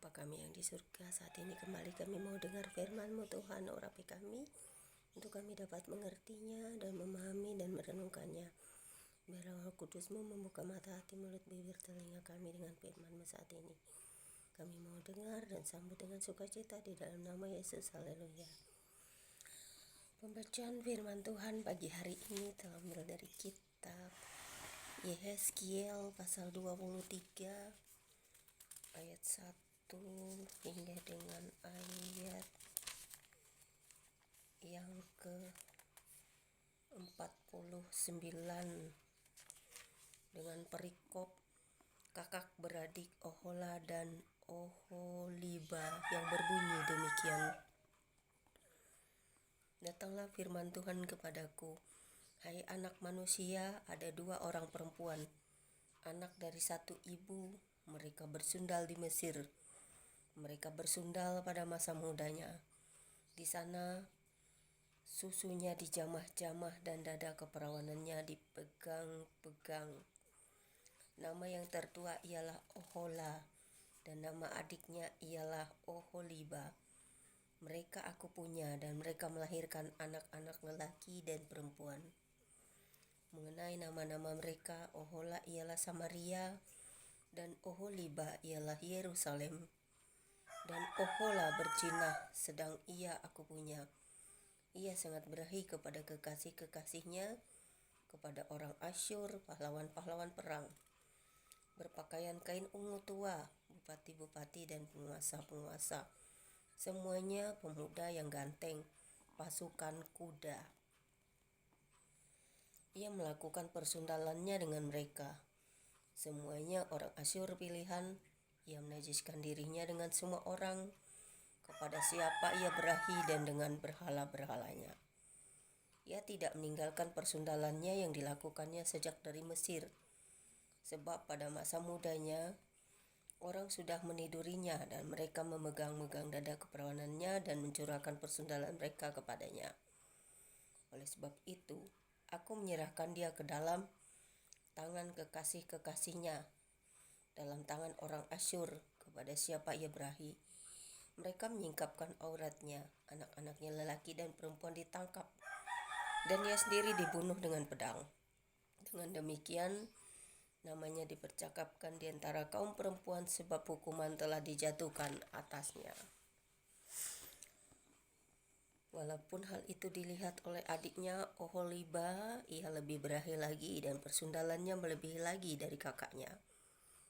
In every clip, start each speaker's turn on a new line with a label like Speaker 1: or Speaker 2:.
Speaker 1: Bapa kami yang di surga, saat ini kembali kami mau dengar firman-Mu Tuhan, urapi kami, untuk kami dapat mengertinya dan memahami dan merenungkannya. Biarlah Roh Kudus-Mu membuka mata hati, mulut, bibir, telinga kami dengan firman-Mu saat ini. Kami mau dengar dan sambut dengan sukacita di dalam nama Yesus, haleluya. Pembacaan firman Tuhan pagi hari ini terambil dari kitab Yehezkiel pasal 23 ayat 1 hingga dengan ayat yang ke-49 dengan perikop kakak beradik Ohola dan Oholiba yang berbunyi demikian. Datanglah firman Tuhan kepadaku, hai anak manusia, ada 2 orang perempuan, anak dari satu ibu, mereka bersundal di Mesir. Mereka bersundal pada masa mudanya. Di sana susunya dijamah-jamah dan dada keperawanannya dipegang-pegang. Nama yang tertua ialah Ohola dan nama adiknya ialah Oholiba. Mereka aku punya dan mereka melahirkan anak-anak lelaki dan perempuan. Mengenai nama-nama mereka, Ohola ialah Samaria dan Oholiba ialah Yerusalem. Dan Ohola berjinah, sedang ia aku punya. Ia sangat berahi kepada kekasih-kekasihnya, kepada orang Asyur, pahlawan-pahlawan perang. Berpakaian kain ungu tua, bupati-bupati dan penguasa-penguasa. Semuanya pemuda yang ganteng, pasukan kuda. Ia melakukan persundalannya dengan mereka. Semuanya orang Asyur pilihan. Ia menajiskan dirinya dengan semua orang, kepada siapa ia berahi dan dengan berhala-berhalanya. Ia tidak meninggalkan persundalannya yang dilakukannya sejak dari Mesir, sebab pada masa mudanya orang sudah menidurinya dan mereka memegang-megang dada keperawanannya dan mencurahkan persundalan mereka kepadanya. Oleh sebab itu, aku menyerahkan dia ke dalam tangan kekasih-kekasihnya, dalam tangan orang Asyur, kepada siapa ia berahi. Mereka menyingkapkan auratnya, anak-anaknya lelaki dan perempuan ditangkap, dan ia sendiri dibunuh dengan pedang. Dengan demikian, namanya dipercakapkan di antara kaum perempuan sebab hukuman telah dijatuhkan atasnya. Walaupun hal itu dilihat oleh adiknya Oholiba, ia lebih berahi lagi dan persundalannya melebihi lagi dari kakaknya.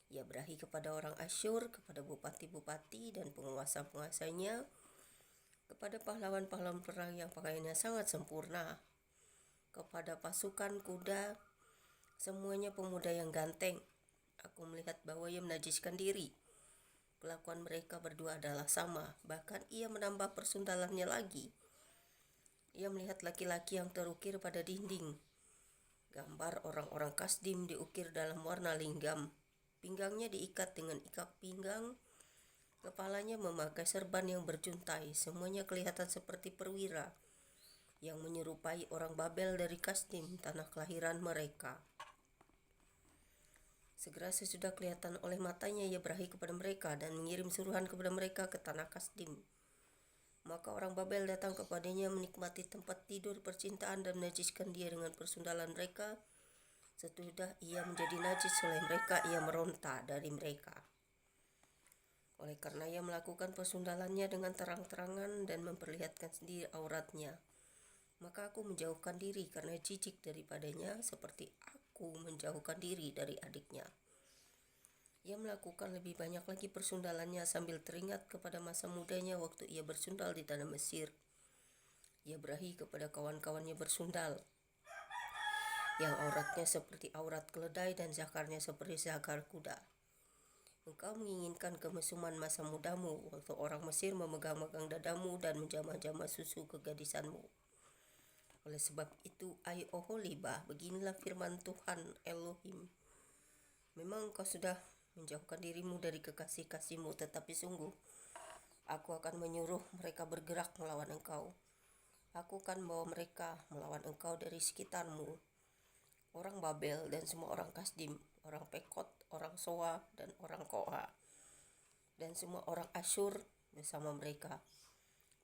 Speaker 1: Ia berahi kepada orang Asyur, kepada bupati-bupati dan penguasa-penguasanya, kepada pahlawan-pahlawan perang yang pakaiannya sangat sempurna, kepada pasukan kuda, semuanya pemuda yang ganteng. Aku melihat bahwa ia menajiskan diri. Kelakuan mereka berdua adalah sama, bahkan ia menambah persundalannya lagi. Ia melihat laki-laki yang terukir pada dinding. Gambar orang-orang Kasdim diukir dalam warna linggam. Pinggangnya diikat dengan ikat pinggang, kepalanya memakai serban yang berjuntai, semuanya kelihatan seperti perwira yang menyerupai orang Babel dari Kasdim, tanah kelahiran mereka. Segera sesudah kelihatan oleh matanya, ia berahi kepada mereka dan mengirim suruhan kepada mereka ke tanah Kasdim. Maka orang Babel datang kepadanya menikmati tempat tidur percintaan dan menajiskan dia dengan persundalan mereka. Sesudah ia menjadi najis oleh mereka, ia meronta dari mereka. Oleh karena ia melakukan persundalannya dengan terang-terangan dan memperlihatkan sendiri auratnya, maka aku menjauhkan diri karena jijik daripadanya, seperti aku menjauhkan diri dari adiknya. Ia melakukan lebih banyak lagi persundalannya sambil teringat kepada masa mudanya waktu ia bersundal di tanah Mesir. Ia berahi kepada kawan-kawannya bersundal, yang auratnya seperti aurat keledai dan zakarnya seperti zakar kuda. Engkau menginginkan kemesuman masa mudamu, waktu orang Mesir memegang-megang dadamu dan menjamah-jamah susu kegadisanmu. Oleh sebab itu, hai Oholiba, beginilah firman Tuhan Elohim. Memang engkau sudah menjauhkan dirimu dari kekasih-kasihmu, tetapi sungguh, aku akan menyuruh mereka bergerak melawan engkau. Aku akan membawa mereka melawan engkau dari sekitarmu, orang Babel dan semua orang Kasdim, orang Pekot, orang Soa, dan orang Koa. dan semua orang Asyur bersama mereka,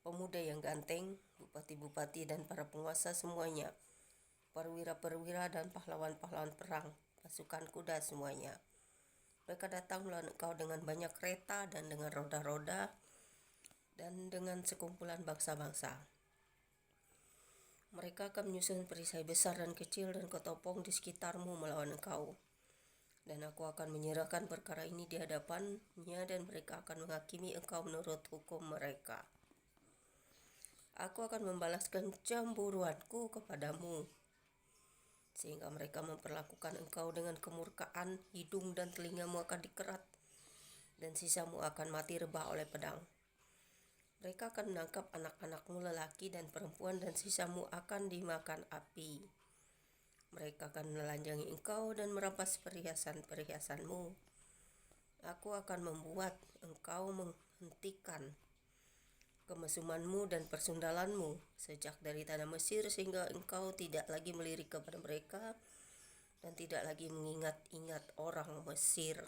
Speaker 1: pemuda yang ganteng, bupati-bupati dan para penguasa semuanya, perwira-perwira dan pahlawan-pahlawan perang, pasukan kuda semuanya. Mereka datang melawan engkau dengan banyak kereta dan dengan roda-roda dan dengan sekumpulan bangsa-bangsa. Mereka akan menyusun perisai besar dan kecil dan ketopong di sekitarmu melawan engkau. Dan aku akan menyerahkan perkara ini di hadapannya dan mereka akan menghakimi engkau menurut hukum mereka. Aku akan membalaskan cemburuanku kepadamu, sehingga mereka memperlakukan engkau dengan kemurkaan, hidung dan telingamu akan dikerat, dan sisamu akan mati rebah oleh pedang. Mereka akan menangkap anak-anakmu lelaki dan perempuan dan sisamu akan dimakan api. Mereka akan menelanjangi engkau dan merampas perhiasan-perhiasanmu. Aku akan membuat engkau menghentikan kemesumanmu dan persundalanmu sejak dari tanah Mesir sehingga engkau tidak lagi melirik kepada mereka dan tidak lagi mengingat-ingat orang Mesir.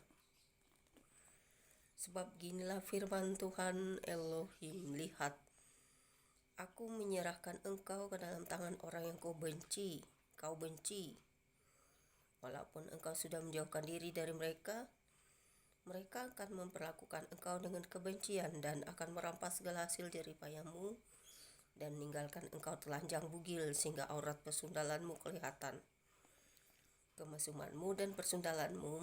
Speaker 1: Sebab ginilah firman Tuhan Elohim, lihat, aku menyerahkan engkau ke dalam tangan orang yang kau benci. Walaupun engkau sudah menjauhkan diri dari mereka, mereka akan memperlakukan engkau dengan kebencian dan akan merampas segala hasil jeripayamu dan meninggalkan engkau telanjang bugil sehingga aurat persundalanmu kelihatan. Kemesumanmu dan persundalanmu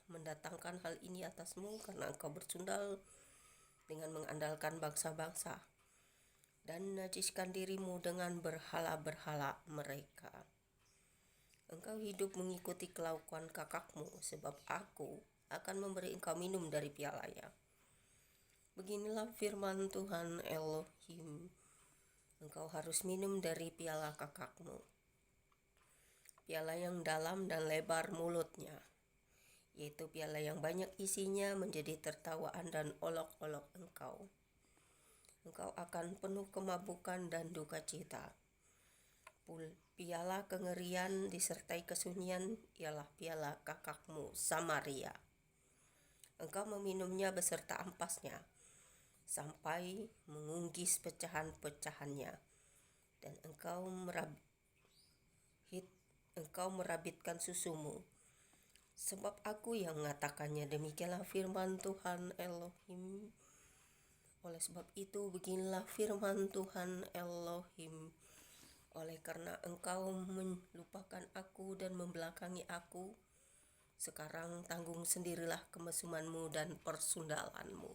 Speaker 1: mendatangkan hal ini atasmu karena engkau bersundal dengan mengandalkan bangsa-bangsa dan najiskan dirimu dengan berhala-berhala mereka. Engkau hidup mengikuti kelakuan kakakmu, sebab aku akan memberi engkau minum dari pialanya. Beginilah firman Tuhan Elohim, engkau harus minum dari piala kakakmu, piala yang dalam dan lebar mulutnya, yaitu piala yang banyak isinya menjadi tertawaan dan olok-olok engkau. Engkau akan penuh kemabukan dan duka cita. Piala kengerian disertai kesunyian ialah piala kakakmu Samaria. Engkau meminumnya beserta ampasnya sampai mengunggis pecahan-pecahannya, dan engkau merabitkan susumu. Sebab aku yang mengatakannya, demikianlah firman Tuhan Elohim. Oleh sebab itu, beginilah firman Tuhan Elohim. Oleh karena engkau melupakan aku dan membelakangi aku, sekarang tanggung sendirilah kemesumanmu dan persundalanmu.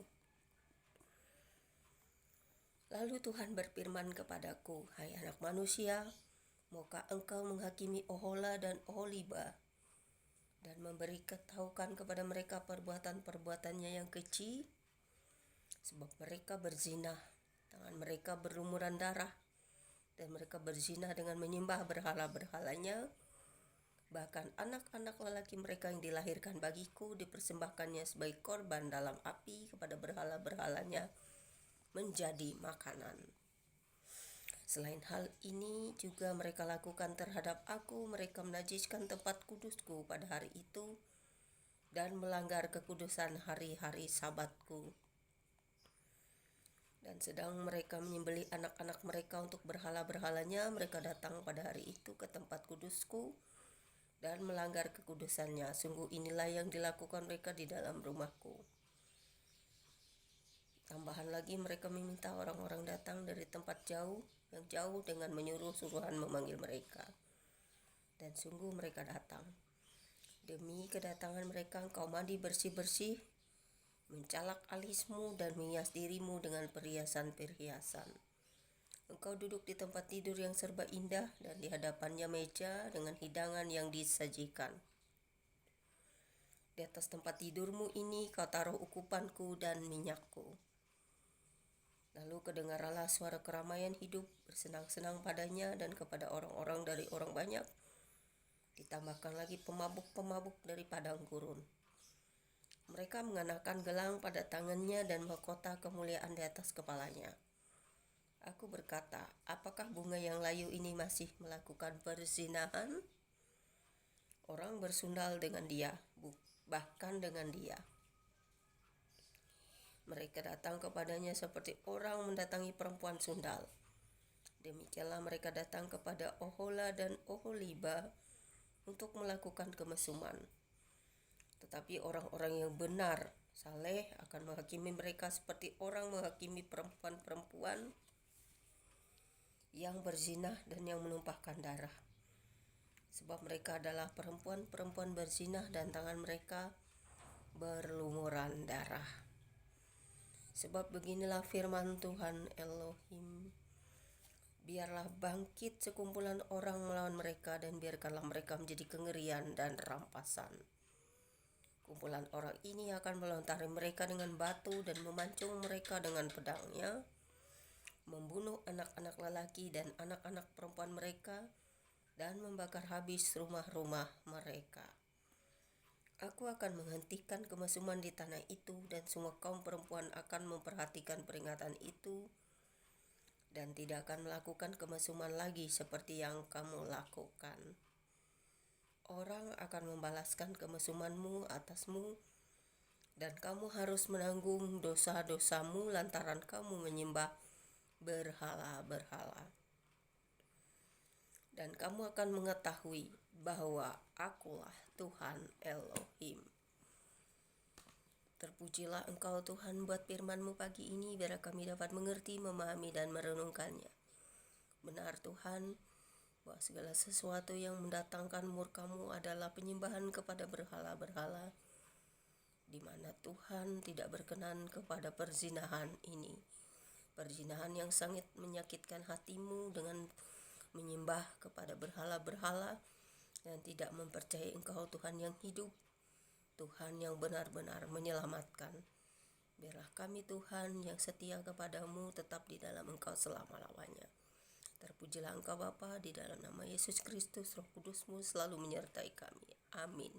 Speaker 1: Lalu Tuhan berfirman kepadaku, hai anak manusia, maukah engkau menghakimi Ohola dan Oholiba dan memberitahukan kepada mereka perbuatan-perbuatannya yang keji? Sebab mereka berzina, tangan mereka berlumuran darah, dan mereka berzina dengan menyembah berhala-berhalanya. Bahkan anak-anak lelaki mereka yang dilahirkan bagiku dipersembahkannya sebagai korban dalam api kepada berhala-berhalanya menjadi makanan. Selain hal ini juga mereka lakukan terhadap aku, mereka menajiskan tempat kudusku pada hari itu dan melanggar kekudusan hari-hari sabatku. Dan sedang mereka menyembelih anak-anak mereka untuk berhala-berhalanya, mereka datang pada hari itu ke tempat kudusku dan melanggar kekudusannya. Sungguh inilah yang dilakukan mereka di dalam rumahku. Tambahan lagi, mereka meminta orang-orang datang dari tempat yang jauh dengan menyuruh-suruhan memanggil mereka. Dan sungguh mereka datang. Demi kedatangan mereka engkau mandi bersih-bersih, mencalak alismu dan menghias dirimu dengan perhiasan-perhiasan. Engkau duduk di tempat tidur yang serba indah dan di hadapannya meja dengan hidangan yang disajikan. Di atas tempat tidurmu ini kau taruh ukupanku dan minyakku. Lalu kedengaranlah suara keramaian hidup bersenang-senang padanya dan kepada orang-orang dari orang banyak. Ditambahkan lagi pemabuk-pemabuk dari padang gurun. Mereka mengenakan gelang pada tangannya dan mahkota kemuliaan di atas kepalanya. Aku berkata, apakah bunga yang layu ini masih melakukan perzinahan? Orang bersundal dengan dia, bahkan dengan dia. Mereka datang kepadanya seperti orang mendatangi perempuan sundal. Demikianlah mereka datang kepada Ohola dan Oholiba untuk melakukan kemesuman. Tetapi orang-orang yang benar, saleh, akan menghakimi mereka seperti orang menghakimi perempuan-perempuan yang berzinah dan yang menumpahkan darah. Sebab mereka adalah perempuan-perempuan berzinah dan tangan mereka berlumuran darah. Sebab beginilah firman Tuhan Elohim, biarlah bangkit sekumpulan orang melawan mereka dan biarkanlah mereka menjadi kengerian dan rampasan. Kumpulan orang ini akan melontari mereka dengan batu dan memancung mereka dengan pedangnya, membunuh anak-anak lelaki dan anak-anak perempuan mereka, dan membakar habis rumah-rumah mereka. Aku akan menghentikan kemesuman di tanah itu, dan semua kaum perempuan akan memperhatikan peringatan itu, dan tidak akan melakukan kemesuman lagi seperti yang kamu lakukan. Orang akan membalaskan kemesumanmu atasmu, dan kamu harus menanggung dosa-dosamu lantaran kamu menyembah berhala-berhala. Dan kamu akan mengetahui bahwa Akulah Tuhan Elohim. Terpujilah Engkau Tuhan buat firman-Mu pagi ini, biar kami dapat mengerti, memahami, dan merenungkannya. Benar Tuhan, bahwa segala sesuatu yang mendatangkan murka-Mu adalah penyembahan kepada berhala-berhala, di mana Tuhan tidak berkenan kepada perzinahan ini. Perzinahan yang sangat menyakitkan hati-Mu dengan menyembah kepada berhala-berhala dan tidak mempercayai Engkau Tuhan yang hidup, Tuhan yang benar-benar menyelamatkan. Biarlah kami Tuhan yang setia kepadamu tetap di dalam Engkau selama-lamanya. Terpujilah Engkau Bapa, di dalam nama Yesus Kristus, Roh Kudus-Mu selalu menyertai kami. Amin.